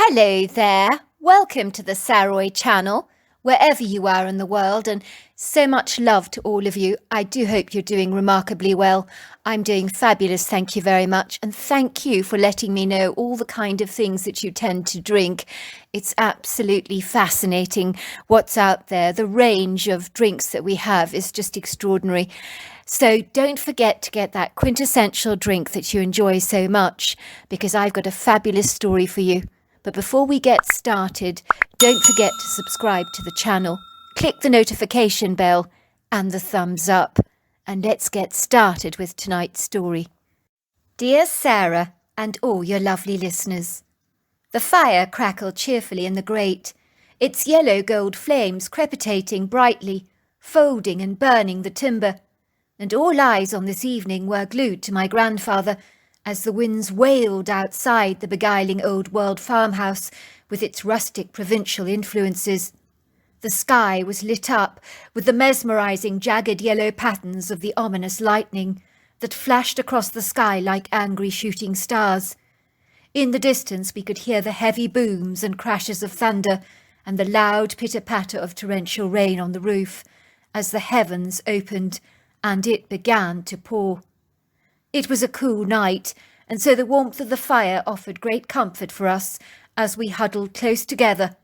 Hello there, welcome to the Saroy channel, wherever you are in the world, and so much love to all of you. I do hope you're doing remarkably well. I'm doing fabulous, thank you very much, and thank you for letting me know all the kind of things that you tend to drink. It's absolutely fascinating what's out there. The range of drinks that we have is just extraordinary. So don't forget to get that quintessential drink that you enjoy so much, because I've got a fabulous story for you. But before we get started, don't forget to subscribe to the channel, click the notification bell and the thumbs up, and let's get started with tonight's story. Dear Sarah and all your lovely listeners, the fire crackled cheerfully in the grate, its yellow gold flames crepitating brightly, folding and burning the timber, and all eyes on this evening were glued to my grandfather, as the winds wailed outside the beguiling old-world farmhouse with its rustic provincial influences. The sky was lit up with the mesmerizing jagged yellow patterns of the ominous lightning that flashed across the sky like angry shooting stars. In the distance we could hear the heavy booms and crashes of thunder and the loud pitter-patter of torrential rain on the roof as the heavens opened and it began to pour. It was a cool night, and so the warmth of the fire offered great comfort for us as we huddled close together,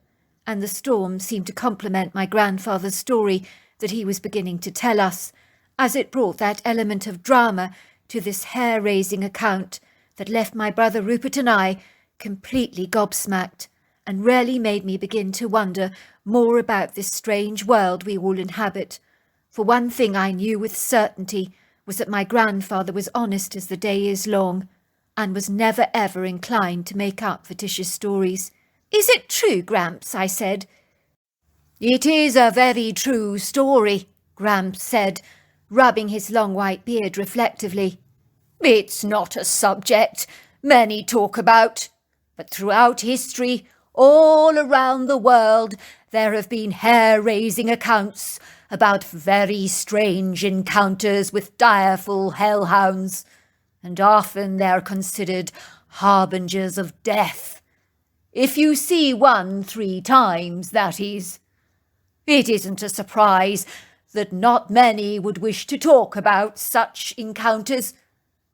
and the storm seemed to complement my grandfather's story that he was beginning to tell us, as it brought that element of drama to this hair-raising account that left my brother Rupert and I completely gobsmacked, and really made me begin to wonder more about this strange world we all inhabit. For one thing I knew with certainty was that my grandfather was honest as the day is long, and was never ever inclined to make up fictitious stories. "Is it true, Gramps?" I said. "It is a very true story," Gramps said, rubbing his long white beard reflectively. "It's not a subject many talk about, but throughout history, all around the world, there have been hair-raising accounts about very strange encounters with direful hellhounds, and often they're considered harbingers of death. If you see one 3 times, that is. It isn't a surprise that not many would wish to talk about such encounters,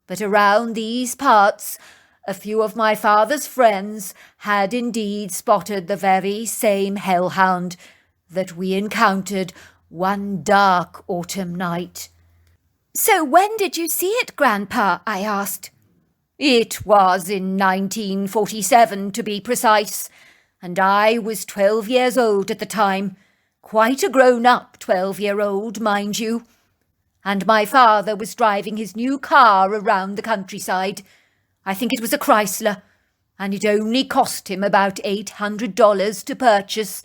but around these parts, a few of my father's friends had indeed spotted the very same hellhound that we encountered one dark autumn night." "So when did you see it, Grandpa?" I asked. "It was in 1947 to be precise, and I was 12 years old at the time, quite a grown-up 12-year-old, mind you. And my father was driving his new car around the countryside. I think it was a Chrysler, and it only cost him about $800 to purchase.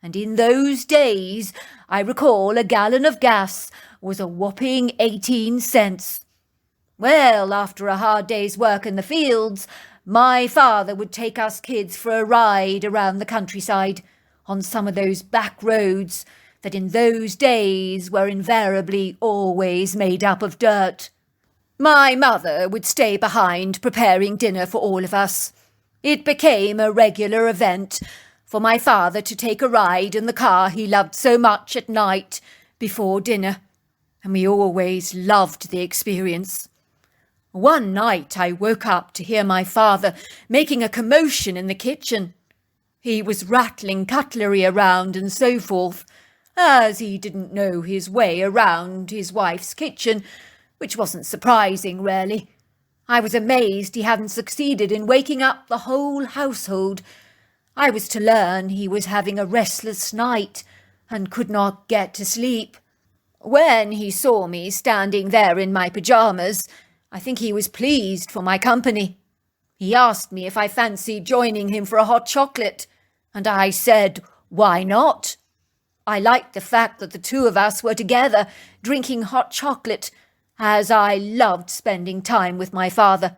And in those days, I recall a gallon of gas was a whopping 18 cents. Well, after a hard day's work in the fields, my father would take us kids for a ride around the countryside on some of those back roads that in those days were invariably always made up of dirt. My mother would stay behind preparing dinner for all of us. It became a regular event for my father to take a ride in the car he loved so much at night before dinner, and we always loved the experience. One night I woke up to hear my father making a commotion in the kitchen. He was rattling cutlery around and so forth, as he didn't know his way around his wife's kitchen, which wasn't surprising, really. I was amazed he hadn't succeeded in waking up the whole household. I was to learn he was having a restless night and could not get to sleep. When he saw me standing there in my pyjamas, I think he was pleased for my company. He asked me if I fancied joining him for a hot chocolate, and I said, why not? I liked the fact that the two of us were together drinking hot chocolate, as I loved spending time with my father.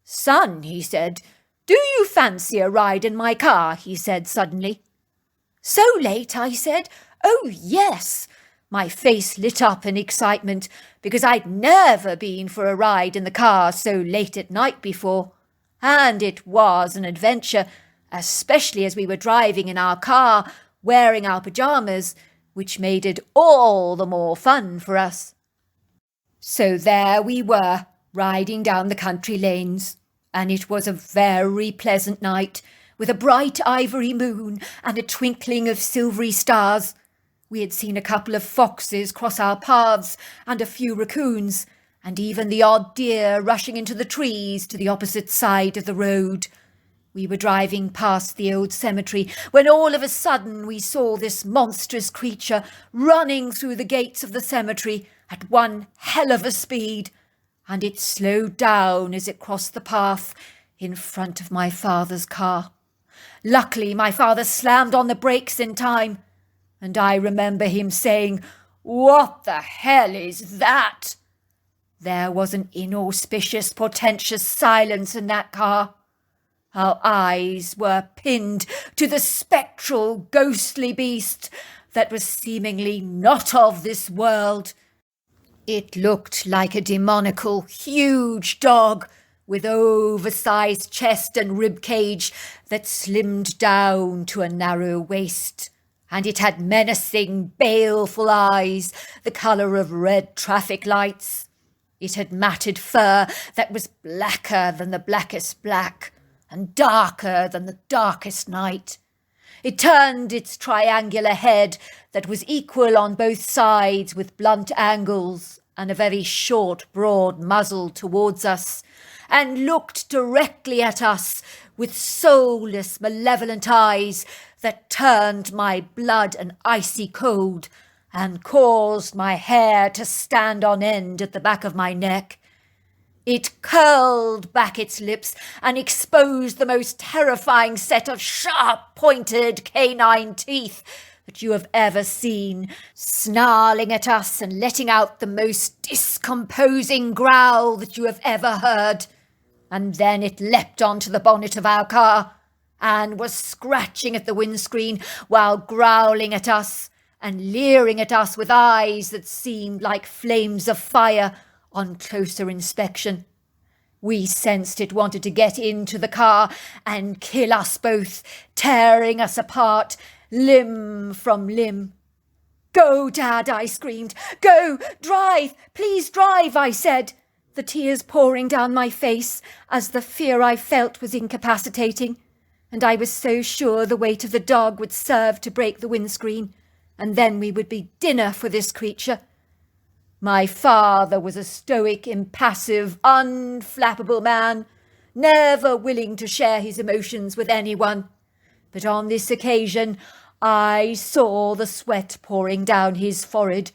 "Son," he said, "do you fancy a ride in my car?" he said suddenly. "So late?" I said. "Oh, yes." My face lit up in excitement, because I'd never been for a ride in the car so late at night before, and it was an adventure, especially as we were driving in our car, wearing our pyjamas, which made it all the more fun for us. So there we were, riding down the country lanes, and it was a very pleasant night, with a bright ivory moon and a twinkling of silvery stars. We had seen a couple of foxes cross our paths, and a few raccoons, and even the odd deer rushing into the trees to the opposite side of the road. We were driving past the old cemetery when all of a sudden we saw this monstrous creature running through the gates of the cemetery at one hell of a speed, and it slowed down as it crossed the path in front of my father's car. Luckily, my father slammed on the brakes in time, and I remember him saying, "What the hell is that?" There was an inauspicious, portentous silence in that car. Our eyes were pinned to the spectral, ghostly beast that was seemingly not of this world. It looked like a demonical, huge dog with oversized chest and rib cage that slimmed down to a narrow waist, and it had menacing, baleful eyes, the colour of red traffic lights. It had matted fur that was blacker than the blackest black, and darker than the darkest night. It turned its triangular head that was equal on both sides with blunt angles and a very short, broad muzzle towards us, and looked directly at us with soulless, malevolent eyes that turned my blood an icy cold and caused my hair to stand on end at the back of my neck. It curled back its lips and exposed the most terrifying set of sharp-pointed canine teeth that you have ever seen, snarling at us and letting out the most discomposing growl that you have ever heard. And then it leapt onto the bonnet of our car and was scratching at the windscreen while growling at us and leering at us with eyes that seemed like flames of fire on closer inspection. We sensed it wanted to get into the car and kill us both, tearing us apart, limb from limb. "Go, Dad," I screamed. "Go! Drive! Please drive," I said, the tears pouring down my face as the fear I felt was incapacitating, and I was so sure the weight of the dog would serve to break the windscreen, and then we would be dinner for this creature. My father was a stoic, impassive, unflappable man, never willing to share his emotions with anyone. But on this occasion, I saw the sweat pouring down his forehead,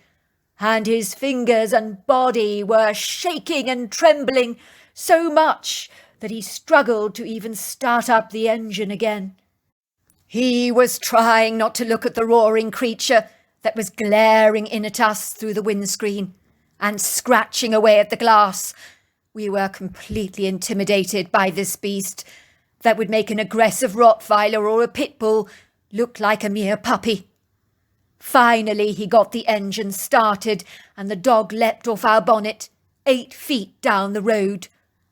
and his fingers and body were shaking and trembling so much that he struggled to even start up the engine again. He was trying not to look at the roaring creature that was glaring in at us through the windscreen and scratching away at the glass. We were completely intimidated by this beast that would make an aggressive Rottweiler or a pit bull look like a mere puppy. Finally, he got the engine started and the dog leapt off our bonnet, 8 feet down the road,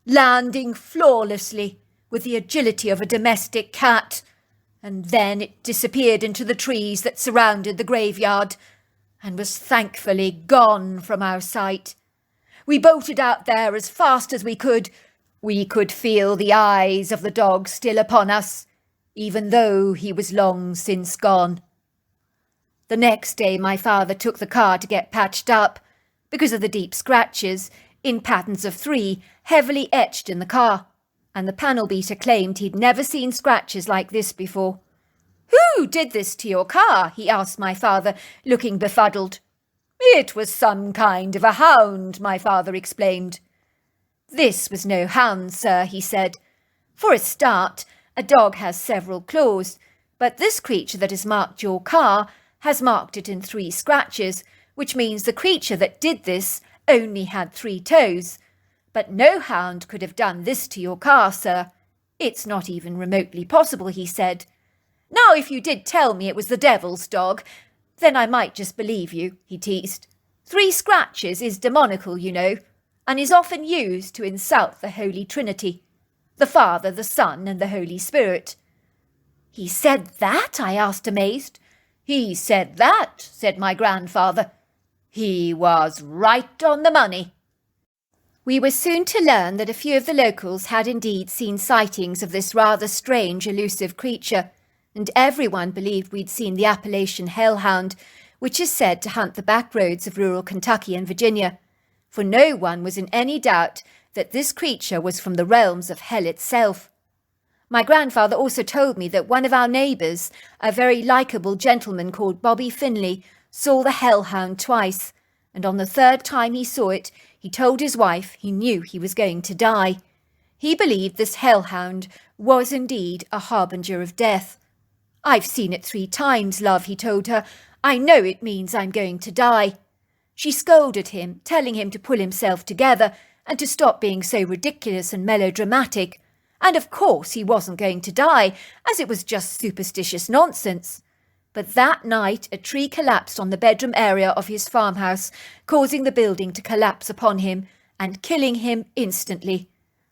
landing flawlessly with the agility of a domestic cat, and then it disappeared into the trees that surrounded the graveyard and was thankfully gone from our sight. We bolted out there as fast as we could. We could feel the eyes of the dog still upon us, even though he was long since gone. The next day my father took the car to get patched up because of the deep scratches, in patterns of 3, heavily etched in the car, and the panel beater claimed he'd never seen scratches like this before. "Who did this to your car?" he asked my father, looking befuddled. "It was some kind of a hound," my father explained. "This was no hound, sir," he said. "For a start, a dog has several claws, but this creature that has marked your car has marked it in 3 scratches, which means the creature that did this only had 3 toes. But no hound could have done this to your car, sir. It's not even remotely possible," he said. "Now, if you did tell me it was the devil's dog, then I might just believe you," he teased. 3 scratches is demonical, you know, and is often used to insult the Holy Trinity, the Father, the Son, and the Holy Spirit. "He said that?" I asked, amazed. "He said that," said my grandfather. "He was right on the money." We were soon to learn that a few of the locals had indeed seen sightings of this rather strange, elusive creature, and everyone believed we'd seen the Appalachian hellhound, which is said to hunt the back roads of rural Kentucky and Virginia, for no one was in any doubt that this creature was from the realms of hell itself. My grandfather also told me that one of our neighbours, a very likeable gentleman called Bobby Finley, saw the hellhound twice, and on the third time he saw it, he told his wife he knew he was going to die. He believed this hellhound was indeed a harbinger of death. "I've seen it 3 times, love," he told her. "I know it means I'm going to die." She scolded him, telling him to pull himself together and to stop being so ridiculous and melodramatic. And of course he wasn't going to die, as it was just superstitious nonsense. But that night a tree collapsed on the bedroom area of his farmhouse, causing the building to collapse upon him and killing him instantly,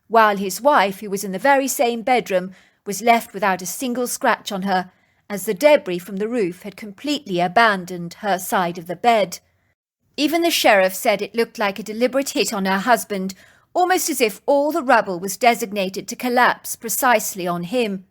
while his wife, who was in the very same bedroom, was left without a single scratch on her, as the debris from the roof had completely abandoned her side of the bed. Even the sheriff said it looked like a deliberate hit on her husband, almost as if all the rubble was designated to collapse precisely on him.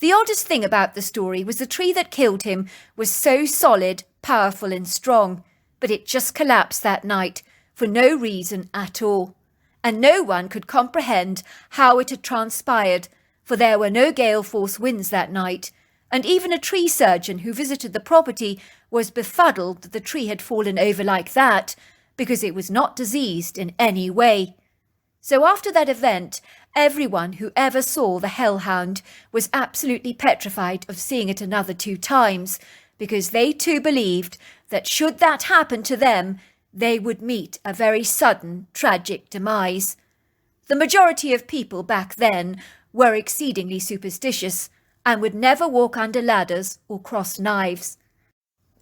The oddest thing about the story was the tree that killed him was so solid, powerful and strong, but it just collapsed that night for no reason at all, and no one could comprehend how it had transpired, for there were no gale force winds that night, and even a tree surgeon who visited the property was befuddled that the tree had fallen over like that, because it was not diseased in any way. So after that event, everyone who ever saw the hellhound was absolutely petrified of seeing it another 2 times, because they too believed that should that happen to them, they would meet a very sudden, tragic demise. The majority of people back then were exceedingly superstitious and would never walk under ladders or cross knives.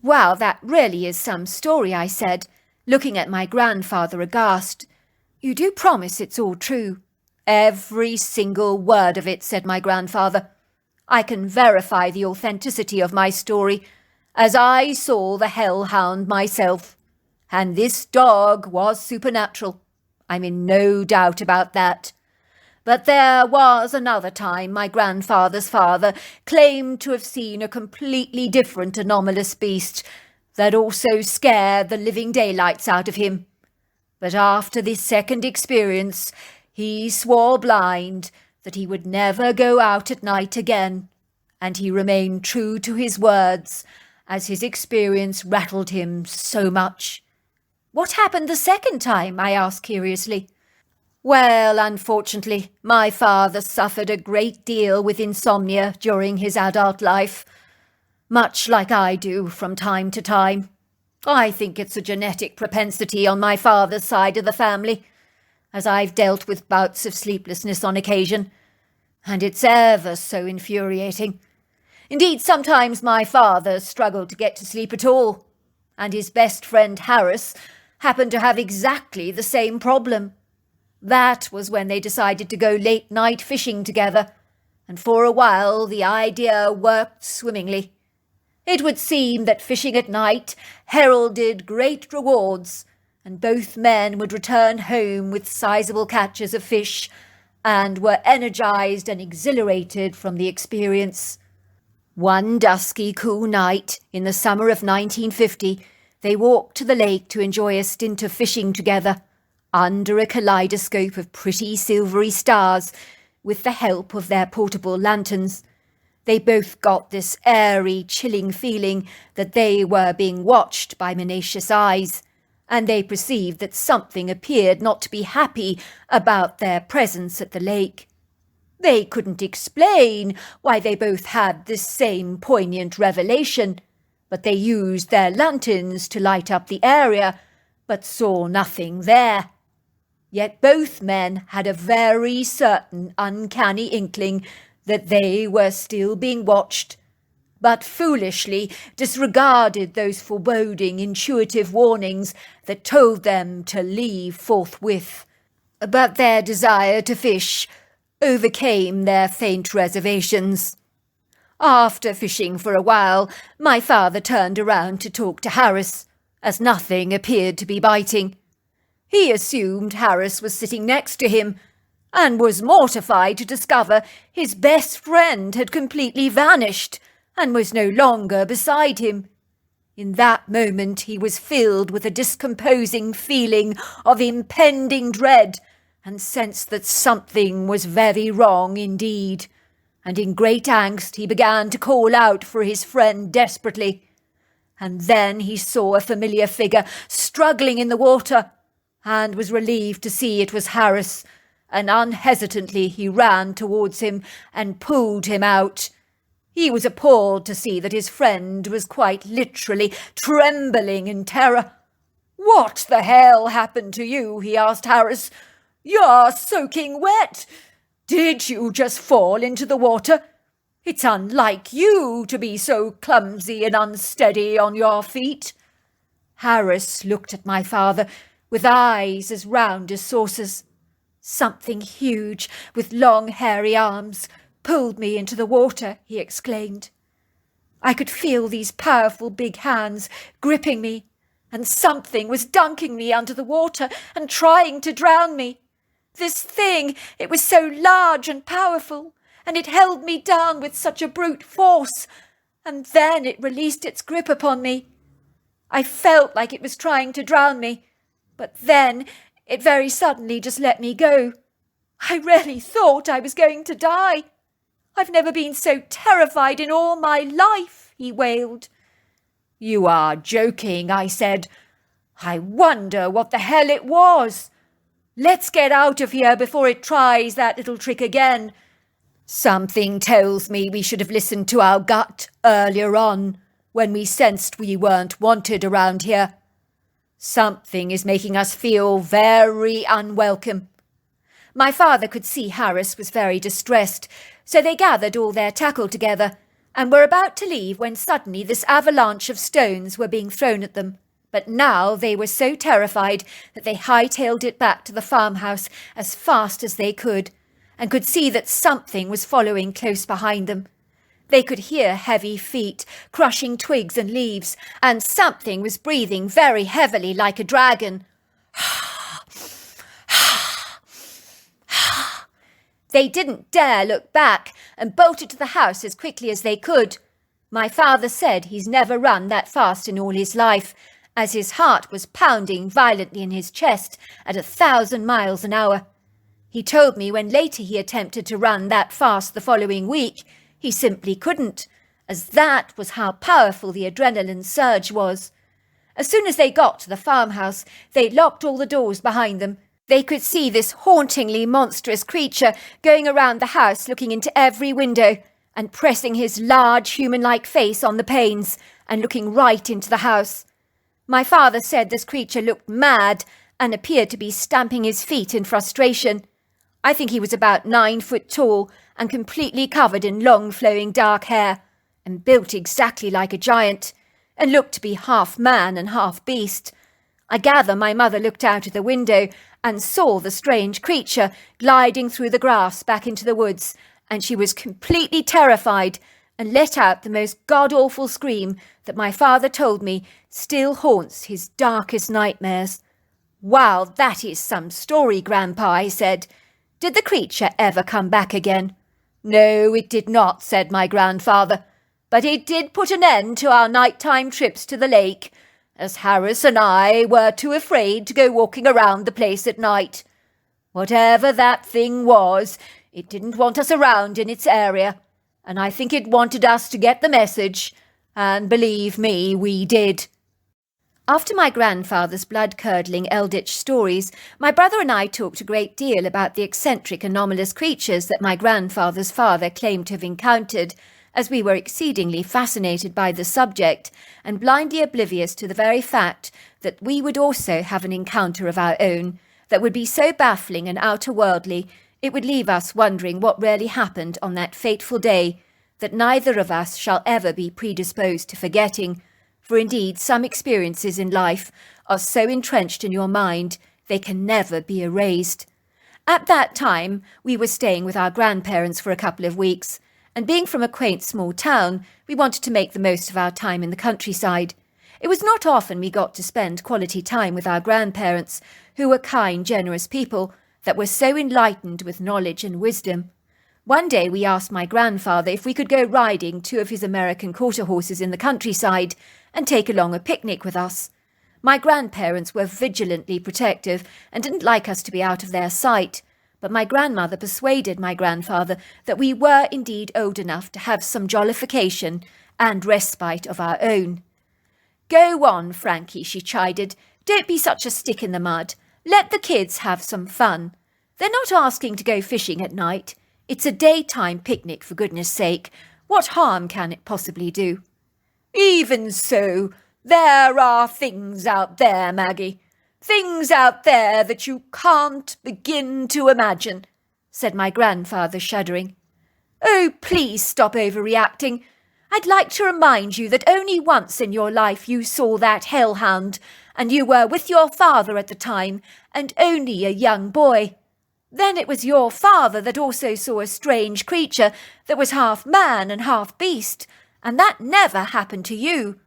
"Well, that really is some story," I said, looking at my grandfather aghast. "You do promise it's all true?" "Every single word of it," said my grandfather. "I can verify the authenticity of my story, as I saw the hellhound myself. And this dog was supernatural. I'm in no doubt about that. But there was another time my grandfather's father claimed to have seen a completely different anomalous beast that also scared the living daylights out of him. But after this second experience, he swore blind that he would never go out at night again, and he remained true to his words, as his experience rattled him so much." "What happened the second time?" I asked curiously. "Well, unfortunately, my father suffered a great deal with insomnia during his adult life, much like I do from time to time. I think it's a genetic propensity on my father's side of the family, as I've dealt with bouts of sleeplessness on occasion, and it's ever so infuriating. Indeed, sometimes my father struggled to get to sleep at all, and his best friend Harris happened to have exactly the same problem. That was when they decided to go late-night fishing together, and for a while the idea worked swimmingly. It would seem that fishing at night heralded great rewards, and both men would return home with sizable catches of fish, and were energized and exhilarated from the experience. One dusky, cool night in the summer of 1950, they walked to the lake to enjoy a stint of fishing together, under a kaleidoscope of pretty silvery stars, with the help of their portable lanterns. They both got this airy, chilling feeling that they were being watched by menacious eyes, and they perceived that something appeared not to be happy about their presence at the lake. They couldn't explain why they both had this same poignant revelation, but they used their lanterns to light up the area, but saw nothing there. Yet both men had a very certain uncanny inkling that they were still being watched, but foolishly disregarded those foreboding, intuitive warnings that told them to leave forthwith. But their desire to fish overcame their faint reservations. After fishing for a while, my father turned around to talk to Harris, as nothing appeared to be biting. He assumed Harris was sitting next to him, and was mortified to discover his best friend had completely vanished and was no longer beside him. In that moment he was filled with a discomposing feeling of impending dread, and sensed that something was very wrong indeed, and in great angst he began to call out for his friend desperately. And then he saw a familiar figure struggling in the water, and was relieved to see it was Harris, and unhesitantly he ran towards him and pulled him out. He was appalled to see that his friend was quite literally trembling in terror. "What the hell happened to you?" he asked Harris. "You're soaking wet. Did you just fall into the water? It's unlike you to be so clumsy and unsteady on your feet." Harris looked at my father with eyes as round as saucers. "Something huge with long hairy arms pulled me into the water," he exclaimed. "I could feel these powerful big hands gripping me, and something was dunking me under the water and trying to drown me. This thing, it was so large and powerful, and it held me down with such a brute force, and then it released its grip upon me. I felt like it was trying to drown me, but then it very suddenly just let me go. I really thought I was going to die. I've never been so terrified in all my life," he wailed. "You are joking," I said. "I wonder what the hell it was. Let's get out of here before it tries that little trick again. Something tells me we should have listened to our gut earlier on, when we sensed we weren't wanted around here. Something is making us feel very unwelcome." My father could see Harris was very distressed, so they gathered all their tackle together and were about to leave when suddenly this avalanche of stones were being thrown at them. But now they were so terrified that they hightailed it back to the farmhouse as fast as they could, and could see that something was following close behind them. They could hear heavy feet crushing twigs and leaves, and something was breathing very heavily like a dragon. They didn't dare look back and bolted to the house as quickly as they could. My father said he's never run that fast in all his life, as his heart was pounding violently in his chest at 1,000 miles an hour. He told me when later he attempted to run that fast the following week, he simply couldn't, as that was how powerful the adrenaline surge was. As soon as they got to the farmhouse, they locked all the doors behind them. They could see this hauntingly monstrous creature going around the house looking into every window and pressing his large human-like face on the panes and looking right into the house. My father said this creature looked mad and appeared to be stamping his feet in frustration. I think he was about 9 foot tall and completely covered in long flowing dark hair, and built exactly like a giant, and looked to be half man and half beast. I gather my mother looked out of the window and saw the strange creature gliding through the grass back into the woods, and she was completely terrified and let out the most god-awful scream that my father told me still haunts his darkest nightmares. "Wow, that is some story, Grandpa," I said. "Did the creature ever come back again?" "No, it did not," said my grandfather, "but it did put an end to our nighttime trips to the lake, as Harris and I were too afraid to go walking around the place at night. Whatever that thing was, it didn't want us around in its area, and I think it wanted us to get the message, and believe me, we did." After my grandfather's blood-curdling eldritch stories, my brother and I talked a great deal about the eccentric, anomalous creatures that my grandfather's father claimed to have encountered, as we were exceedingly fascinated by the subject and blindly oblivious to the very fact that we would also have an encounter of our own that would be so baffling and outer-worldly it would leave us wondering what really happened on that fateful day that neither of us shall ever be predisposed to forgetting, for indeed some experiences in life are so entrenched in your mind they can never be erased. At that time we were staying with our grandparents for a couple of weeks, and being from a quaint small town, we wanted to make the most of our time in the countryside. It was not often we got to spend quality time with our grandparents, who were kind, generous people that were so enlightened with knowledge and wisdom. One day we asked my grandfather if we could go riding 2 of his American quarter horses in the countryside and take along a picnic with us. My grandparents were vigilantly protective and didn't like us to be out of their sight, but my grandmother persuaded my grandfather that we were indeed old enough to have some jollification and respite of our own. "Go on, Frankie," she chided. "Don't be such a stick in the mud. Let the kids have some fun. They're not asking to go fishing at night. It's a daytime picnic, for goodness sake. What harm can it possibly do?" "Even so, there are things out there, Maggie. Things out there that you can't begin to imagine," said my grandfather, shuddering. "Oh, please stop overreacting. I'd like to remind you that only once in your life you saw that hellhound, and you were with your father at the time, and only a young boy. Then it was your father that also saw a strange creature that was half man and half beast, and that never happened to you.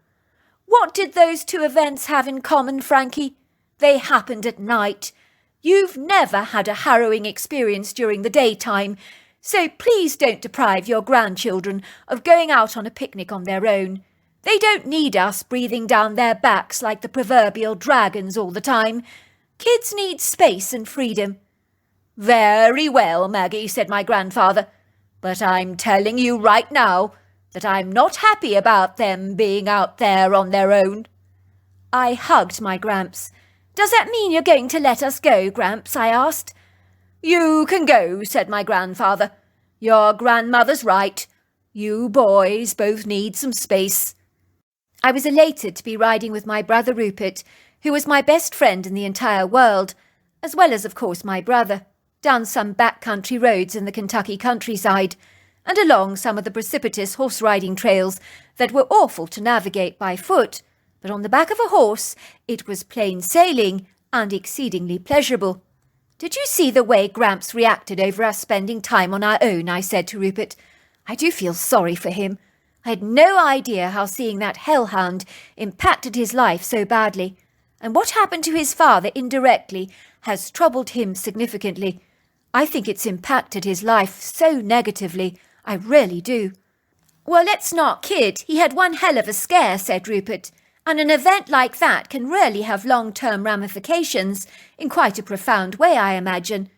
What did those 2 events have in common, Frankie? They happened at night. You've never had a harrowing experience during the daytime, so please don't deprive your grandchildren of going out on a picnic on their own. They don't need us breathing down their backs like the proverbial dragons all the time. Kids need space and freedom." "Very well, Maggie," said my grandfather, "but I'm telling you right now that I'm not happy about them being out there on their own." I hugged my Gramps. "Does that mean you're going to let us go, Gramps?" I asked. "You can go," said my grandfather. "Your grandmother's right. You boys both need some space." I was elated to be riding with my brother Rupert, who was my best friend in the entire world, as well as, of course, my brother, down some backcountry roads in the Kentucky countryside, and along some of the precipitous horse-riding trails that were awful to navigate by foot, but on the back of a horse it was plain sailing and exceedingly pleasurable. "Did you see the way Gramps reacted over us spending time on our own?" I said to Rupert. "I do feel sorry for him. I had no idea how seeing that hellhound impacted his life so badly, and what happened to his father indirectly has troubled him significantly. I think it's impacted his life so negatively. I really do." "Well, let's not kid. He had one hell of a scare," said Rupert, "and an event like that can really have long-term ramifications in quite a profound way, I imagine.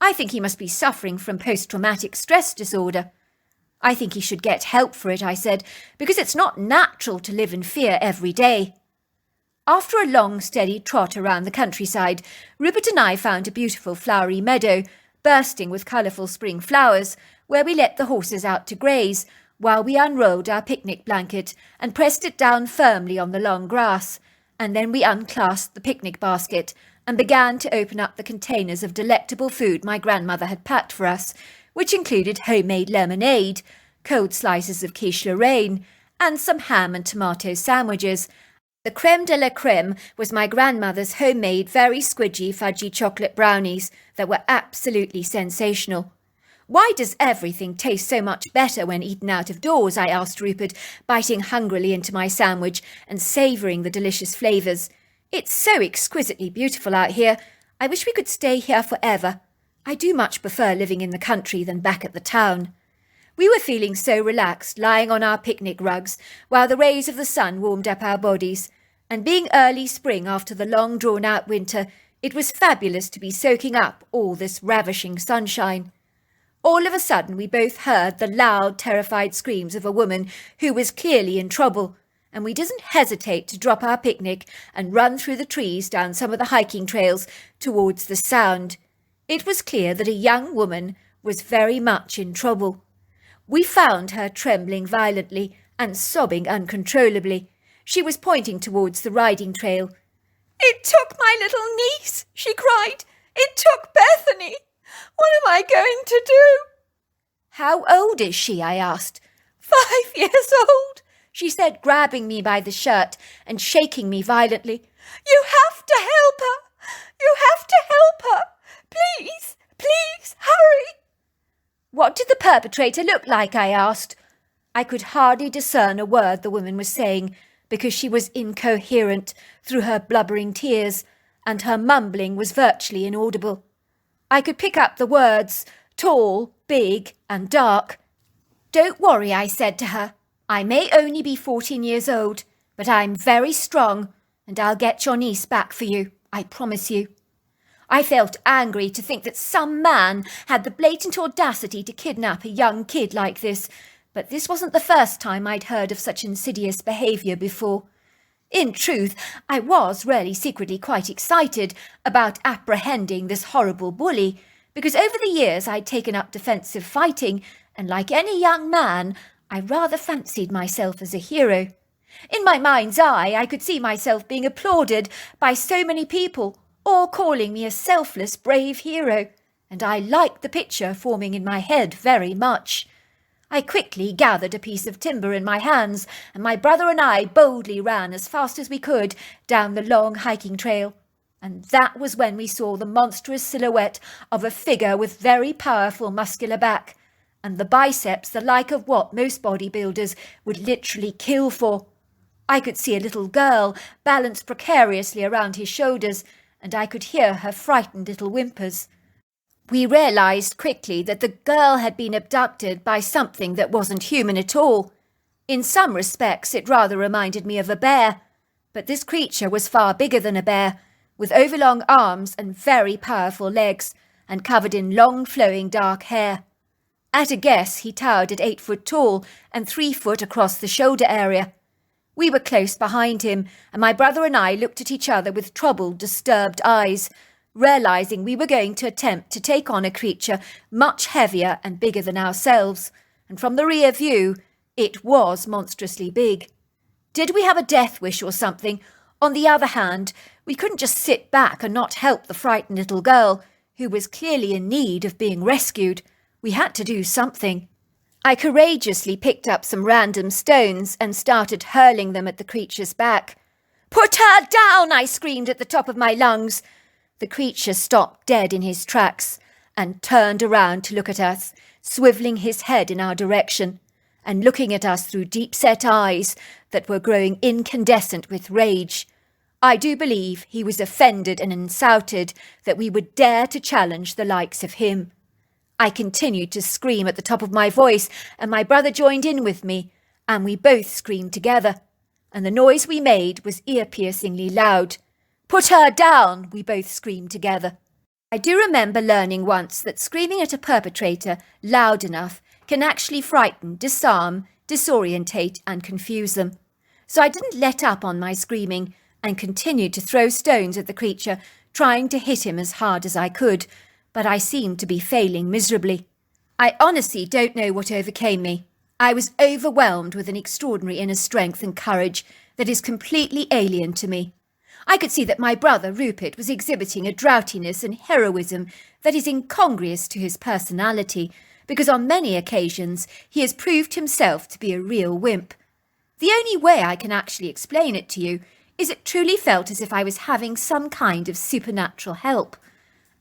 I think he must be suffering from post-traumatic stress disorder." "I think he should get help for it," I said, "because it's not natural to live in fear every day." After a long, steady trot around the countryside, Rupert and I found a beautiful flowery meadow, bursting with colourful spring flowers, where we let the horses out to graze, while we unrolled our picnic blanket and pressed it down firmly on the long grass, and then we unclasped the picnic basket and began to open up the containers of delectable food my grandmother had packed for us, which included homemade lemonade, cold slices of quiche Lorraine, and some ham and tomato sandwiches. The creme de la creme was my grandmother's homemade, very squidgy, fudgy chocolate brownies that were absolutely sensational. "Why does everything taste so much better when eaten out of doors?" I asked Rupert, biting hungrily into my sandwich and savouring the delicious flavours. "It's so exquisitely beautiful out here. I wish we could stay here forever. I do much prefer living in the country than back at the town." We were feeling so relaxed, lying on our picnic rugs, while the rays of the sun warmed up our bodies, and being early spring after the long drawn-out winter, it was fabulous to be soaking up all this ravishing sunshine. All of a sudden we both heard the loud, terrified screams of a woman who was clearly in trouble, and we didn't hesitate to drop our picnic and run through the trees down some of the hiking trails towards the sound. It was clear that a young woman was very much in trouble. We found her trembling violently and sobbing uncontrollably. She was pointing towards the riding trail. "It took my little niece," she cried. "It took Bethany. What am I going to do?" "How old is she?" I asked. 5 years old, she said, grabbing me by the shirt and shaking me violently. "You have to help her. You have to help her. Please, please, hurry." What did the perpetrator look like? I asked. I could hardly discern a word the woman was saying because she was incoherent through her blubbering tears, and her mumbling was virtually inaudible. I could pick up the words tall, big, and dark. Don't worry, I said to her. I may only be 14 years old, but I'm very strong, and I'll get your niece back for you, I promise you. I felt angry to think that some man had the blatant audacity to kidnap a young kid like this, but this wasn't the first time I'd heard of such insidious behaviour before. In truth, I was really secretly quite excited about apprehending this horrible bully, because over the years I'd taken up defensive fighting, and like any young man, I rather fancied myself as a hero. In my mind's eye, I could see myself being applauded by so many people, all calling me a selfless, brave hero, and I liked the picture forming in my head very much. I quickly gathered a piece of timber in my hands, and my brother and I boldly ran as fast as we could down the long hiking trail. And that was when we saw the monstrous silhouette of a figure with very powerful muscular back, and the biceps the like of what most bodybuilders would literally kill for. I could see a little girl balanced precariously around his shoulders, and I could hear her frightened little whimpers. We realised quickly that the girl had been abducted by something that wasn't human at all. In some respects it rather reminded me of a bear, but this creature was far bigger than a bear, with overlong arms and very powerful legs, and covered in long flowing dark hair. At a guess, he towered at 8 foot tall and 3 foot across the shoulder area. We were close behind him, and my brother and I looked at each other with troubled, disturbed eyes, realising we were going to attempt to take on a creature much heavier and bigger than ourselves, and from the rear view, it was monstrously big. Did we have a death wish or something? On the other hand, we couldn't just sit back and not help the frightened little girl, who was clearly in need of being rescued. We had to do something. I courageously picked up some random stones and started hurling them at the creature's back. "Put her down!" I screamed at the top of my lungs. The creature stopped dead in his tracks and turned around to look at us, swivelling his head in our direction and looking at us through deep-set eyes that were growing incandescent with rage. I do believe he was offended and insulted that we would dare to challenge the likes of him. I continued to scream at the top of my voice, and my brother joined in with me, and we both screamed together, and the noise we made was ear-piercingly loud. "Put her down!" we both screamed together. I do remember learning once that screaming at a perpetrator loud enough can actually frighten, disarm, disorientate, and confuse them. So I didn't let up on my screaming and continued to throw stones at the creature, trying to hit him as hard as I could, but I seemed to be failing miserably. I honestly don't know what overcame me. I was overwhelmed with an extraordinary inner strength and courage that is completely alien to me. I could see that my brother Rupert was exhibiting a drowsiness and heroism that is incongruous to his personality, because on many occasions he has proved himself to be a real wimp. The only way I can actually explain it to you is it truly felt as if I was having some kind of supernatural help.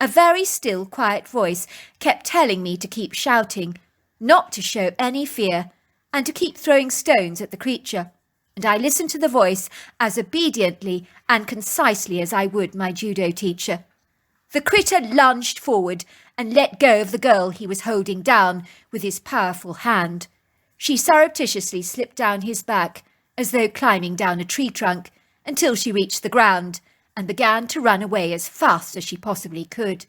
A very still, quiet voice kept telling me to keep shouting, not to show any fear, and to keep throwing stones at the creature, and I listened to the voice as obediently and concisely as I would my judo teacher. The critter lunged forward and let go of the girl he was holding down with his powerful hand. She surreptitiously slipped down his back, as though climbing down a tree trunk, until she reached the ground, and began to run away as fast as she possibly could.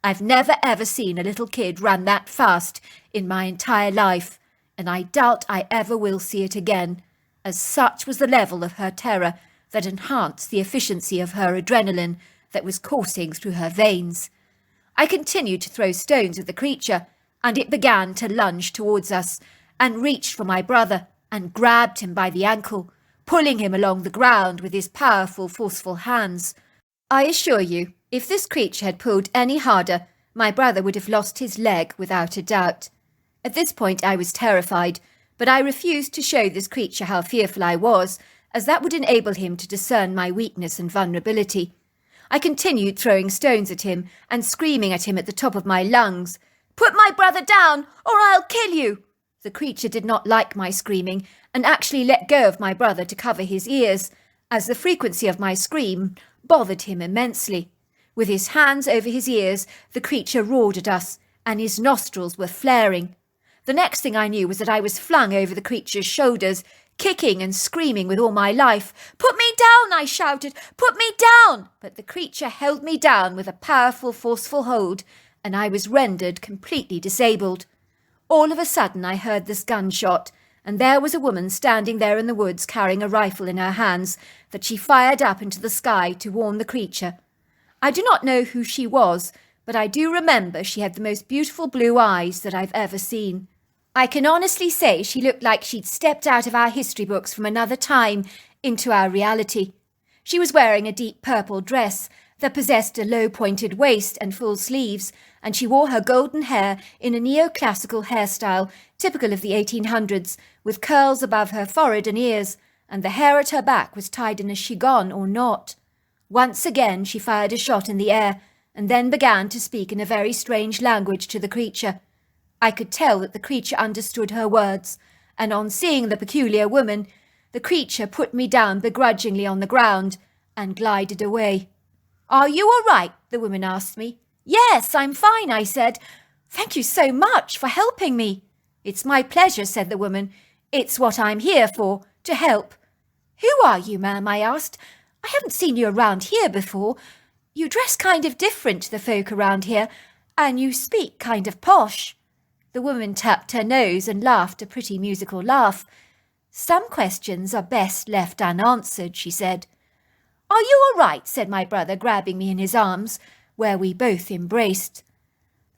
I've never ever seen a little kid run that fast in my entire life, and I doubt I ever will see it again, as such was the level of her terror that enhanced the efficiency of her adrenaline that was coursing through her veins. I continued to throw stones at the creature, and it began to lunge towards us, and reached for my brother, and grabbed him by the ankle, pulling him along the ground with his powerful, forceful hands. I assure you, if this creature had pulled any harder, my brother would have lost his leg without a doubt. At this point I was terrified, but I refused to show this creature how fearful I was, as that would enable him to discern my weakness and vulnerability. I continued throwing stones at him and screaming at him at the top of my lungs. Put my brother down, or I'll kill you!" The creature did not like my screaming, and actually let go of my brother to cover his ears, as the frequency of my scream bothered him immensely. With his hands over his ears, the creature roared at us, and his nostrils were flaring. The next thing I knew was that I was flung over the creature's shoulders, kicking and screaming with all my life. "Put me down!" I shouted. "Put me down!" But the creature held me down with a powerful, forceful hold, and I was rendered completely disabled. All of a sudden I heard this gunshot, and there was a woman standing there in the woods carrying a rifle in her hands that she fired up into the sky to warn the creature. I do not know who she was, but I do remember she had the most beautiful blue eyes that I've ever seen. I can honestly say she looked like she'd stepped out of our history books from another time into our reality. She was wearing a deep purple dress that possessed a low-pointed waist and full sleeves, and she wore her golden hair in a neoclassical hairstyle typical of the 1800s, with curls above her forehead and ears, and the hair at her back was tied in a chigon or knot. Once again she fired a shot in the air, and then began to speak in a very strange language to the creature. I could tell that the creature understood her words, and on seeing the peculiar woman, the creature put me down begrudgingly on the ground and glided away. "Are you all right?" the woman asked me. "Yes, I'm fine," I said. "Thank you so much for helping me." "It's my pleasure," said the woman. "It's what I'm here for, to help." "Who are you, ma'am?" I asked. "I haven't seen you around here before. You dress kind of different to the folk around here, and you speak kind of posh." The woman tapped her nose and laughed a pretty musical laugh. "Some questions are best left unanswered," she said. "Are you all right?" said my brother, grabbing me in his arms, where we both embraced.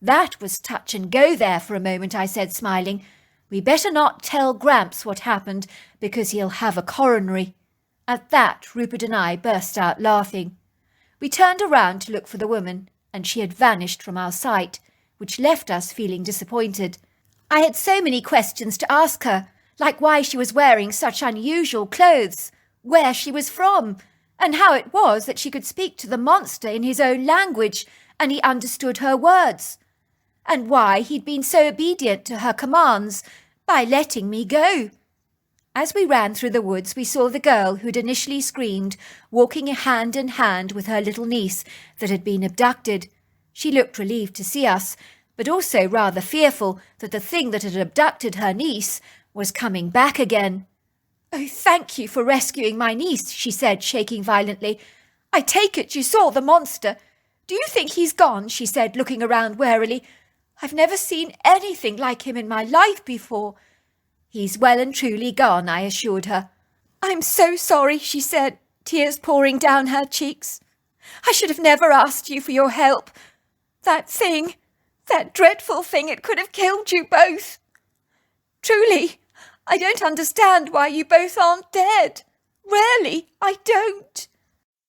"That was touch and go there for a moment," I said, smiling. "We better not tell Gramps what happened, because he'll have a coronary." At that, Rupert and I burst out laughing. We turned around to look for the woman, and she had vanished from our sight, which left us feeling disappointed. I had so many questions to ask her, like why she was wearing such unusual clothes, where she was from, and how it was that she could speak to the monster in his own language, and he understood her words, and why he'd been so obedient to her commands by letting me go. As we ran through the woods, we saw the girl who'd initially screamed, walking hand in hand with her little niece that had been abducted. She looked relieved to see us, but also rather fearful that the thing that had abducted her niece was coming back again. "Oh, thank you for rescuing my niece," she said, shaking violently. "I take it you saw the monster. Do you think he's gone?" she said, looking around warily. "I've never seen anything like him in my life before." "He's well and truly gone," I assured her. "I'm so sorry," she said, tears pouring down her cheeks. "I should have never asked you for your help. That dreadful thing, it could have killed you both. Truly, I don't understand why you both aren't dead. Really, I don't."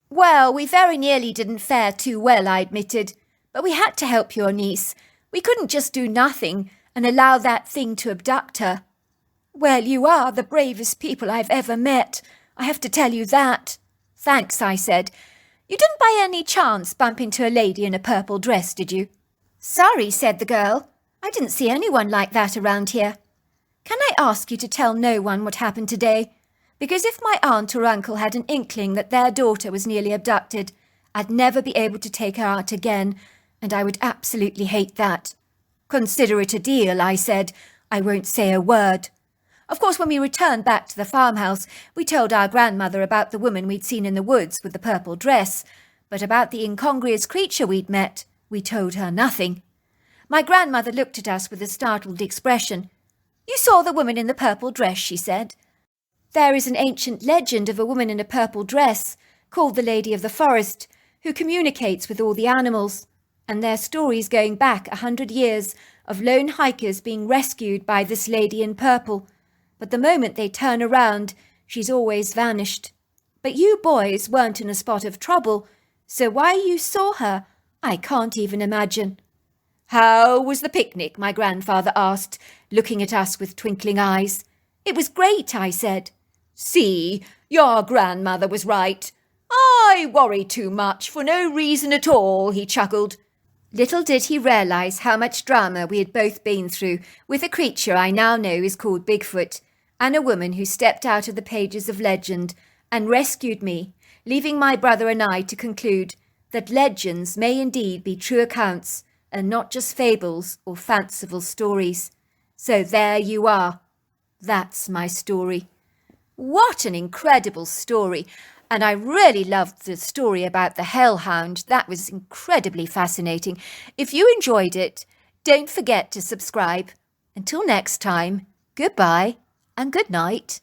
"Well, we very nearly didn't fare too well," I admitted. "But we had to help your niece. We couldn't just do nothing and allow that thing to abduct her." "Well, you are the bravest people I've ever met. I have to tell you that." "Thanks," I said. "You didn't by any chance bump into a lady in a purple dress, did you?" "Sorry," said the girl. "I didn't see anyone like that around here." "Can I ask you to tell no one what happened today? Because if my aunt or uncle had an inkling that their daughter was nearly abducted, I'd never be able to take her out again, and I would absolutely hate that." "Consider it a deal," I said. "I won't say a word." Of course, when we returned back to the farmhouse, we told our grandmother about the woman we'd seen in the woods with the purple dress, but about the incongruous creature we'd met, we told her nothing. My grandmother looked at us with a startled expression. "You saw the woman in the purple dress," she said. "There is an ancient legend of a woman in a purple dress, called the Lady of the Forest, who communicates with all the animals, and their stories going back 100 years of lone hikers being rescued by this lady in purple. But the moment they turn around, she's always vanished. But you boys weren't in a spot of trouble, so why you saw her, I can't even imagine." "How was the picnic?" my grandfather asked, looking at us with twinkling eyes. "It was great," I said. "See, your grandmother was right. I worry too much for no reason at all," he chuckled. Little did he realise how much drama we had both been through with a creature I now know is called Bigfoot, and a woman who stepped out of the pages of legend and rescued me, leaving my brother and I to conclude that legends may indeed be true accounts and not just fables or fanciful stories. So there you are. That's my story. What an incredible story! And I really loved the story about the hellhound. That was incredibly fascinating. If you enjoyed it, don't forget to subscribe. Until next time, goodbye and good night.